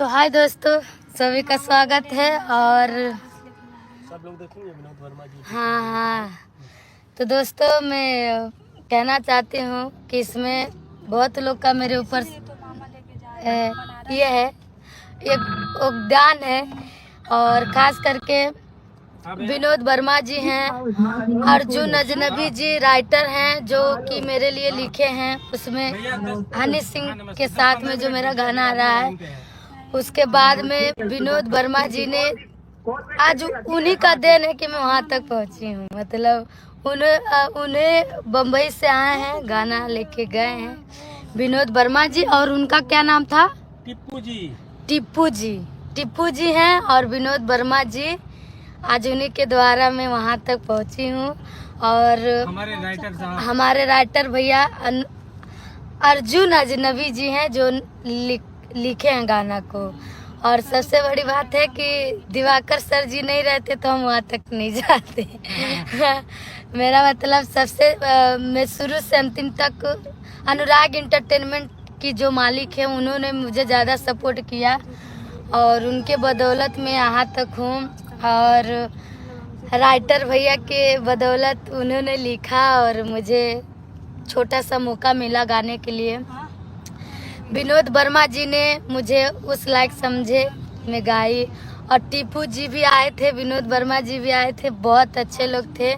तो हाय दोस्तों, सभी का स्वागत है। और सब लोग देखेंगे विनोद वर्मा जी। हाँ, तो दोस्तों मैं कहना चाहती हूँ कि इसमें बहुत लोग का मेरे ऊपर ये है, एक योगदान है। और खास करके विनोद वर्मा जी हैं, अर्जुन अजनबी जी राइटर हैं जो कि मेरे लिए लिखे हैं। उसमें हनी सिंह के साथ में जो मेरा गाना आ रहा है, उसके बाद में विनोद वर्मा जी ने, आज उन्हीं का देन है कि मैं वहाँ तक पहुँची हूँ। मतलब उन्हें बम्बई से आए हैं, गाना लेके गए हैं विनोद वर्मा जी। और उनका क्या नाम था? टिप्पू जी हैं। और विनोद वर्मा जी, आज उन्हीं के द्वारा मैं वहाँ तक पहुँची हूँ। और हमारे राइटर भैया अर्जुन अजनबी जी हैं जो लिखे हैं गाना को। और सबसे बड़ी बात है कि दिवाकर सर जी नहीं रहते तो हम वहाँ तक नहीं जाते। मेरा मतलब सबसे मैं शुरू से अंतिम तक अनुराग इंटरटेनमेंट की जो मालिक है, उन्होंने मुझे ज़्यादा सपोर्ट किया और उनके बदौलत मैं यहाँ तक हूँ। और राइटर भैया के बदौलत उन्होंने लिखा और मुझे छोटा सा मौका मिला गाने के लिए। विनोद वर्मा जी ने मुझे उस लायक समझे, मैं गाई। और टिप्पू जी भी आए थे, विनोद वर्मा जी भी आए थे, बहुत अच्छे लोग थे।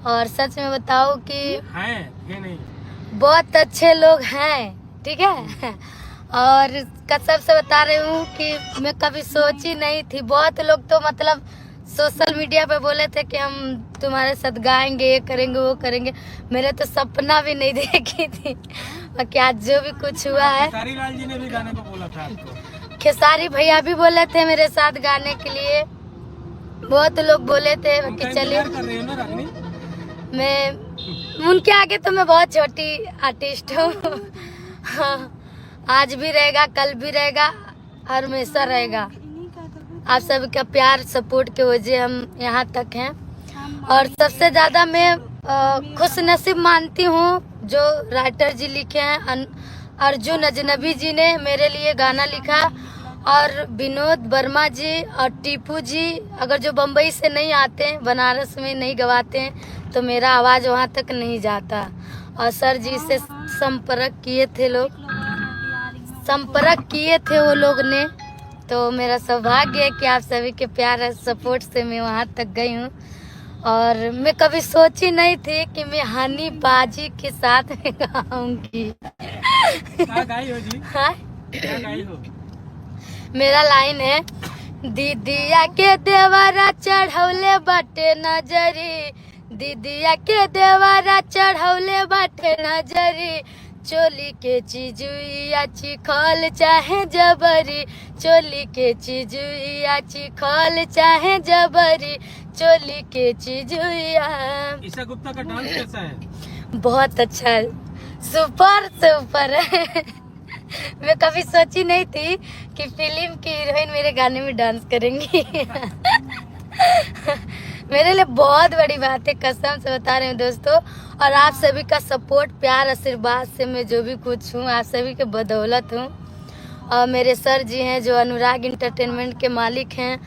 और सच में बताओ कि बहुत अच्छे लोग हैं, ठीक है। और कसम से बता रही हूँ कि मैं कभी सोची नहीं थी। बहुत लोग तो मतलब सोशल मीडिया पे बोले थे कि हम तुम्हारे साथ गाएंगे, ये करेंगे, वो करेंगे। मेरे तो सपना भी नहीं देखी थी। और क्या जो भी कुछ हुआ है, खेसारी लाल जी ने भी गाने को बोला था आपको। खेसारी भैया भी बोले थे मेरे साथ गाने के लिए, बहुत लोग बोले थे कि चलिए। मैं उनके आगे तो मैं बहुत छोटी आर्टिस्ट हूँ। आज भी रहेगा, कल भी रहेगा, और हमेशा रहेगा। आप सभी का प्यार सपोर्ट के वजह हम यहाँ तक हैं। और सबसे ज़्यादा मैं खुश नसीब मानती हूँ जो राइटर जी लिखे हैं। अर्जुन अजनबी जी ने मेरे लिए गाना लिखा, और विनोद वर्मा जी और टिप्पू जी अगर जो बम्बई से नहीं आते हैं, बनारस में नहीं गवाते हैं, तो मेरा आवाज़ वहाँ तक नहीं जाता। और सर जी से संपर्क किए थे वो लोग ने। तो मेरा सौभाग्य है कि आप सभी के प्यार और सपोर्ट से मैं वहाँ तक गई हूँ। और मैं कभी सोची नहीं थी कि मैं हनी बाजी के साथ में गाऊंगी। हाँ? मेरा लाइन है, दीदिया के देवरा चढ़ौले बाटे नजरी, दीदिया के देवरा चढ़ौले बाटे नजरी, चोली के चीजुइया चिखल चाहे जबरी, चोली के चीजुइया चिखल चाहे जबरी, चोली के चीजुइया। ईशा गुप्ता का डांस कैसा है? बहुत अच्छा है, सुपर है। मैं कभी सोची नहीं थी कि फिल्म की हीरोइन मेरे गाने में डांस करेंगी। मेरे लिए बहुत बड़ी बात है, कसम से बता रहे हूँ दोस्तों। और आप सभी का सपोर्ट, प्यार, आशीर्वाद से मैं जो भी कुछ हूँ, आप सभी के बदौलत हूँ। और मेरे सर जी हैं जो अनुराग इंटरटेनमेंट के मालिक हैं।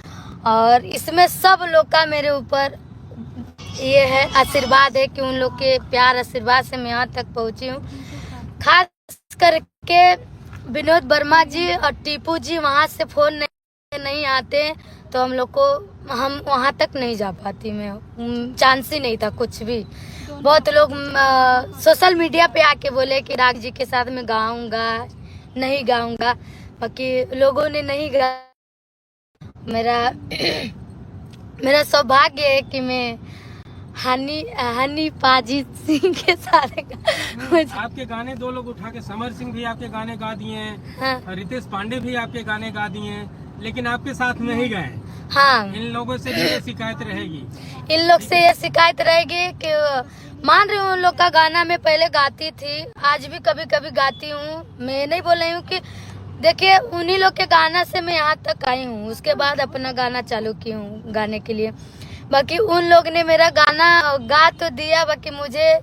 और इसमें सब लोग का मेरे ऊपर ये है, आशीर्वाद है कि उन लोग के प्यार आशीर्वाद से मैं यहाँ तक पहुँची हूँ। खास करके विनोद वर्मा जी और टिप्पू जी वहाँ से फ़ोन नहीं आते तो हम वहाँ तक नहीं जा पाती। मैं चांस ही नहीं था कुछ भी। बहुत लोग सोशल मीडिया पे आके बोले कि राग जी के साथ मैं गाऊंगा, नहीं गाऊंगा, बाकी लोगों ने नहीं गा। मेरा सौभाग्य है कि मैं हनी पाजी सिंह के साथ आपके गाने दो लोग उठा के, समर सिंह भी आपके गाने गा दिए हैं। हाँ। रितेश पांडे भी आपके गाने गा दिए हैं, लेकिन आपके साथ नहीं गए। हाँ, इन लोगों से भी ये शिकायत रहेगी। इन लोग से ये शिकायत रहेगी कि मान रही हूँ उन लोग का गाना मैं पहले गाती थी, आज भी कभी कभी गाती हूँ। मैं नहीं बोल रही हूँ कि देखिए उन्हीं लोग के गाना से मैं यहाँ तक आई हूँ, उसके बाद अपना गाना चालू की हूँ गाने के लिए। बाकी उन लोग ने मेरा गाना गा तो दिया, बाकी मुझे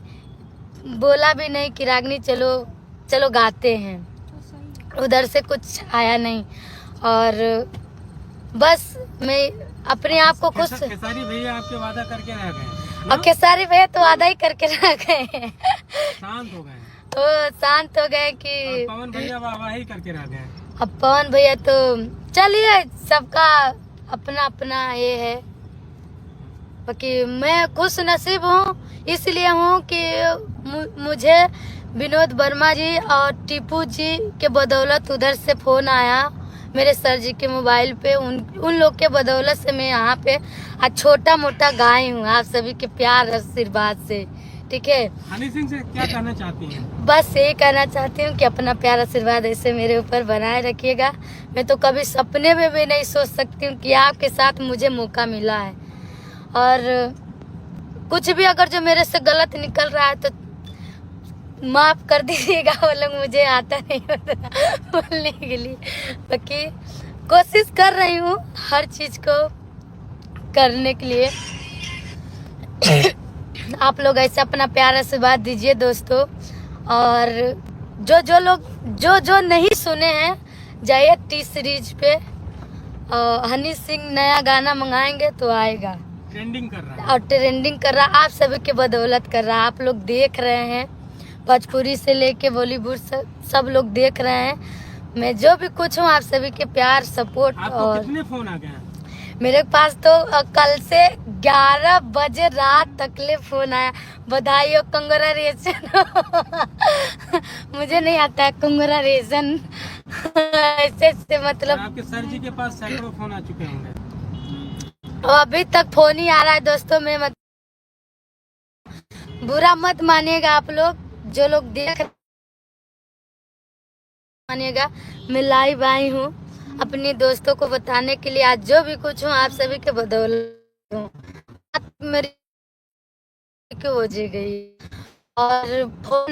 बोला भी नहीं कि रागनी चलो गाते हैं, उधर से कुछ आया नहीं। और बस मैं अपने आप को खुश। खेसारी भैया आपके वादा करके रह गए और खेसारी भैया तो वादा ही करके रह गए हैं। शांत हो गए वो शांत हो गए कि पवन भैया वाह करके रह गए। अब पवन भैया तो चलिए सबका अपना अपना ये है। बाकी मैं खुश नसीब हूँ इसलिए हूँ कि मुझे विनोद वर्मा जी और टीपू जी के बदौलत उधर से फोन आया मेरे सर जी के मोबाइल पे। उन लोग के बदौलत से मैं यहाँ पे आज छोटा मोटा गाई हूँ आप सभी के प्यार आशीर्वाद से। ठीक है, हनी सिंह से क्या कहना चाहती हैं? बस यही कहना चाहती हूँ कि अपना प्यार आशीर्वाद ऐसे मेरे ऊपर बनाए रखिएगा। मैं तो कभी सपने में भी नहीं सोच सकती हूँ कि आपके साथ मुझे मौका मिला है। और कुछ भी अगर जो मेरे से गलत निकल रहा है तो माफ कर दीजिएगा। वो लोग मुझे आता नहीं होता बोलने के लिए। बाकी कोशिश कर रही हूँ हर चीज को करने के लिए। आप लोग ऐसे अपना प्यार आशीर्वाद दीजिए दोस्तों। और जो लोग जो नहीं सुने हैं जाइए टी सीरीज पे। हनी सिंह नया गाना मंगाएंगे तो आएगा। ट्रेंडिंग कर रहा है और ट्रेंडिंग कर रहा है आप सभी के बदौलत कर रहा है। आप लोग देख रहे हैं भोजपुरी से लेके बॉलीवुड सब लोग देख रहे हैं। मैं जो भी कुछ हूँ आप सभी के प्यार सपोर्ट। और कितने फोन आ गए हैं? मेरे पास तो कल से 11 बजे रात तकले फोन आया। बधाई हो, कंग्रेचुलेशन। मुझे नहीं आता है कंग्रेचुलेशन ऐसे मतलब। आपके सर जी के पास सैकड़ों फोन आ चुके होंगे। अभी तक फोन ही आ रहा है दोस्तों। मैं बुरा मत मानिएगा आप लोग जो लोग देख मानिएगा। मैं लाइव आई हूँ अपने दोस्तों को बताने के लिए। आज जो भी कुछ हूँ आप सभी के बदौलत हूँ। मेरी हो जी गई और फोन